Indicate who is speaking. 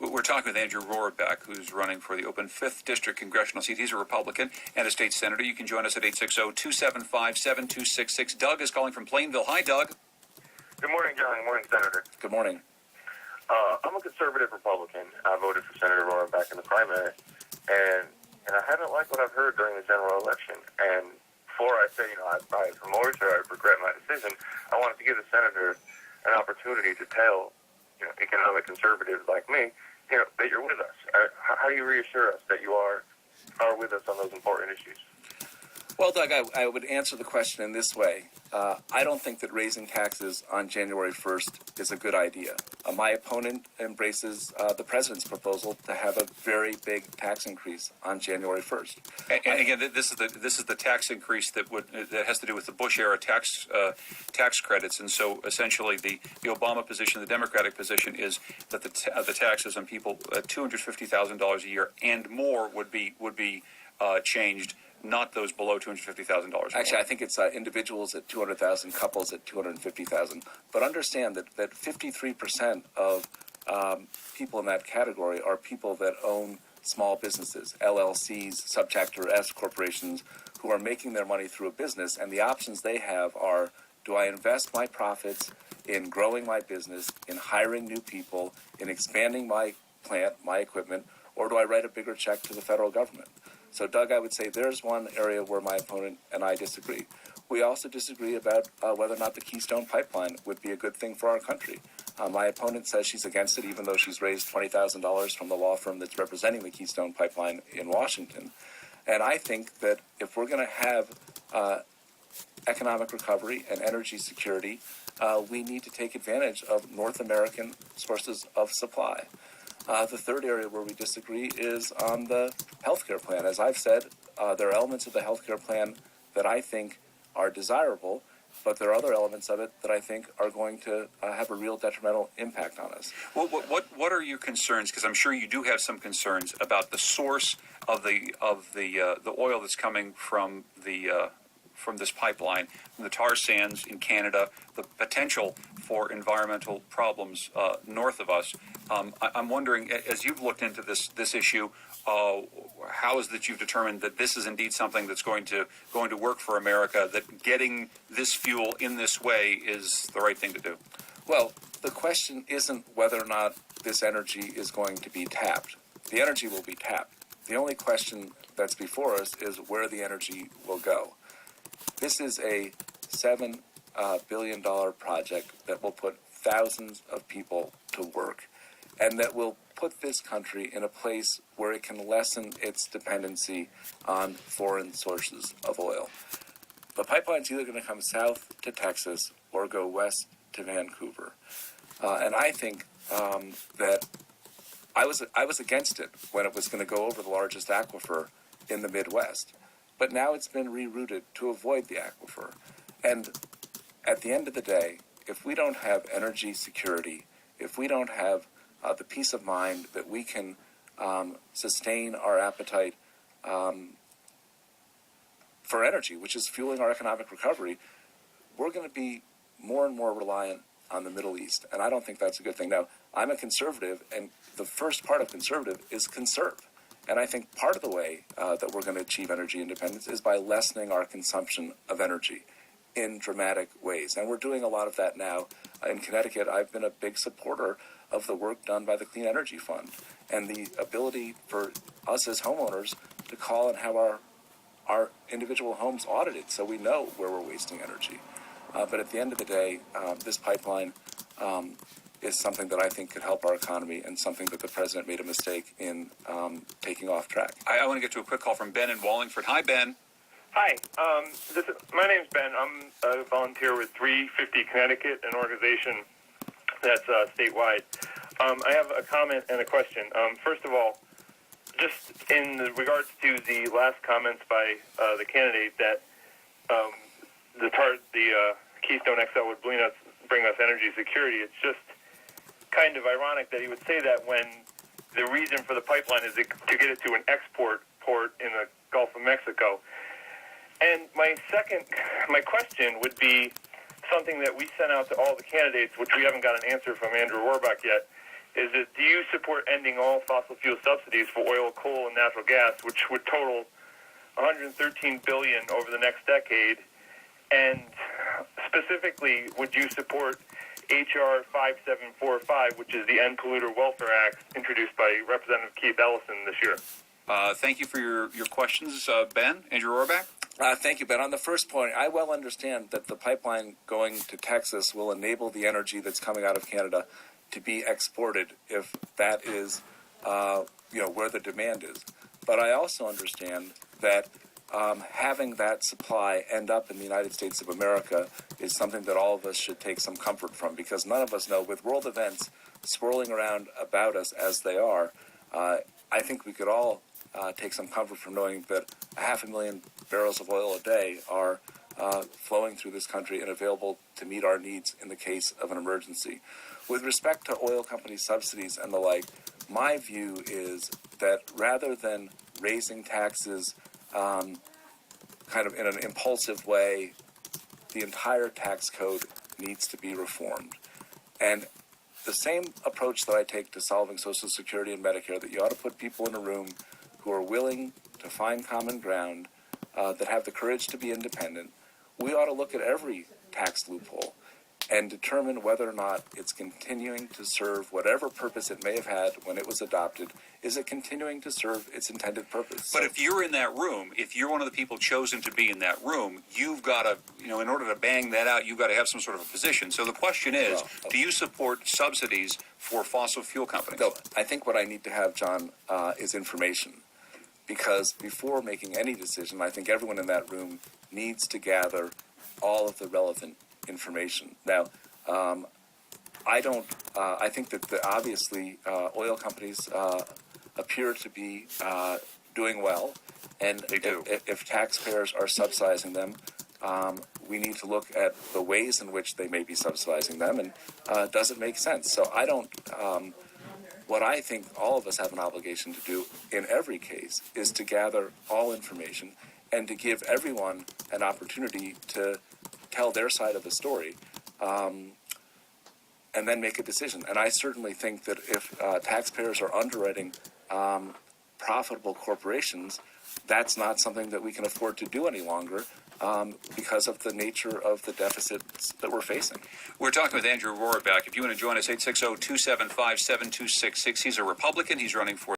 Speaker 1: We're talking with Andrew Rohrbeck, who's running for the open 5th District Congressional seat. He's a Republican and a state senator. You can join us at 860-275-7266. Doug is calling from Plainville. Hi, Doug.
Speaker 2: Good morning, John. Good morning, Senator.
Speaker 1: Good morning.
Speaker 2: I'm a conservative Republican. I voted for Senator Rohrbeck in the primary, and I haven't liked what I've heard during the general election. And before I say, I remorse or I regret my decision, I wanted to give the senator an opportunity to tell, economic conservatives like me, that you're with us. How do you reassure us that you are with us on those important issues?
Speaker 3: Well, Doug, I would answer the question in this way. I don't think that raising taxes on January 1st is a good idea. My opponent embraces the president's proposal to have a very big tax increase on January 1st.
Speaker 1: And again, this is the tax increase that has to do with the Bush era tax credits, and so essentially the Obama position, the Democratic position, is that the taxes on people at $250,000 a year and more would be changed. Not those below $250,000.
Speaker 3: Actually, I think it's individuals at $200,000, couples at $250,000. But understand that 53% of people in that category are people that own small businesses, LLCs, subchapter S corporations, who are making their money through a business, and the options they have are: do I invest my profits in growing my business, in hiring new people, in expanding my plant, my equipment, or do I write a bigger check to the federal government? So, Doug, I would say there's one area where my opponent and I disagree. We also disagree about whether or not the Keystone Pipeline would be a good thing for our country. My opponent says she's against it, even though she's raised $20,000 from the law firm that's representing the Keystone Pipeline in Washington. And I think that if we're going to have economic recovery and energy security, we need to take advantage of North American sources of supply. The third area where we disagree is on the healthcare plan. As I've said, there are elements of the healthcare plan that I think are desirable, but there are other elements of it that I think are going to have a real detrimental impact on us.
Speaker 1: Well, what are your concerns? Because I'm sure you do have some concerns about the source of the oil that's coming from this pipeline, from the tar sands in Canada, the potential for environmental problems north of us. I'm wondering, as you've looked into this issue, how is that you've determined that this is indeed something that's going to work for America, that getting this fuel in this way is the right thing to do?
Speaker 3: Well, the question isn't whether or not this energy is going to be tapped. The energy will be tapped. The only question that's before us is where the energy will go. This is a $7 billion project that will put thousands of people to work, and that will put this country in a place where it can lessen its dependency on foreign sources of oil. The pipeline's either going to come south to Texas or go west to Vancouver. And I think that I was against it when it was going to go over the largest aquifer in the Midwest. But now it's been rerouted to avoid the aquifer. And at the end of the day, if we don't have energy security, if we don't have the peace of mind that we can sustain our appetite for energy, which is fueling our economic recovery, we're going to be more and more reliant on the Middle East. And I don't think that's a good thing. Now, I'm a conservative, and the first part of conservative is conserve. And I think part of the way that we're going to achieve energy independence is by lessening our consumption of energy in dramatic ways. And we're doing a lot of that now. In Connecticut, I've been a big supporter of the work done by the Clean Energy Fund and the ability for us as homeowners to call and have our individual homes audited so we know where we're wasting energy. But at the end of the day, this pipeline is something that I think could help our economy and something that the president made a mistake in taking off track.
Speaker 1: I want to get to a quick call from Ben in Wallingford. Hi, Ben.
Speaker 4: Hi, my name's Ben. I'm a volunteer with 350 Connecticut, an organization that's statewide. I have a comment and a question. First of all, just in regards to the last comments by the candidate that the Keystone XL would bring us energy security, it's just kind of ironic that he would say that when the reason for the pipeline is to get it to an export port in the Gulf of Mexico. And my question would be something that we sent out to all the candidates, which we haven't got an answer from Andrew Rohrbeck yet, is that do you support ending all fossil fuel subsidies for oil, coal, and natural gas, which would total $113 billion over the next decade? And specifically, would you support H.R. 5745, which is the End Polluter Welfare Act, introduced by Representative Keith Ellison this year?
Speaker 1: Thank you for your questions, Ben. Andrew Rohrabach?
Speaker 3: Thank you, Ben. On the first point, I well understand that the pipeline going to Texas will enable the energy that's coming out of Canada to be exported if that is, where the demand is. But I also understand that having that supply end up in the United States of America is something that all of us should take some comfort from, because none of us know, with world events swirling around about us as they are, I think we could all take some comfort from knowing that 500,000 barrels of oil a day are flowing through this country and available to meet our needs in the case of an emergency. With respect to oil company subsidies and the like, my view is that rather than raising taxes kind of in an impulsive way, the entire tax code needs to be reformed. And the same approach that I take to solving Social Security and Medicare, that you ought to put people in a room who are willing to find common ground, that have the courage to be independent, we ought to look at every tax loophole and determine whether or not it's continuing to serve whatever purpose it may have had when it was adopted. Is it continuing to serve its intended purpose?
Speaker 1: But if you're in that room, if you're one of the people chosen to be in that room, you've got to, in order to bang that out, you've got to have some sort of a position. So the question is, do you support subsidies for fossil fuel companies?
Speaker 3: No, I think what I need to have, John, is information. Because before making any decision, I think everyone in that room needs to gather all of the relevant information. Now, I think that obviously oil companies appear to be doing well, and
Speaker 1: they do.
Speaker 3: If taxpayers are subsidizing them, we need to look at the ways in which they may be subsidizing them, and does it make sense? So I don't. What I think all of us have an obligation to do in every case is to gather all information and to give everyone an opportunity to tell their side of the story, and then make a decision. And I certainly think that if taxpayers are underwriting profitable corporations, that's not something that we can afford to do any longer, because of the nature of the deficits that we're facing.
Speaker 1: We're talking with Andrew Rohrabach. If you want to join us, 860-275-7266. He's a Republican. He's running for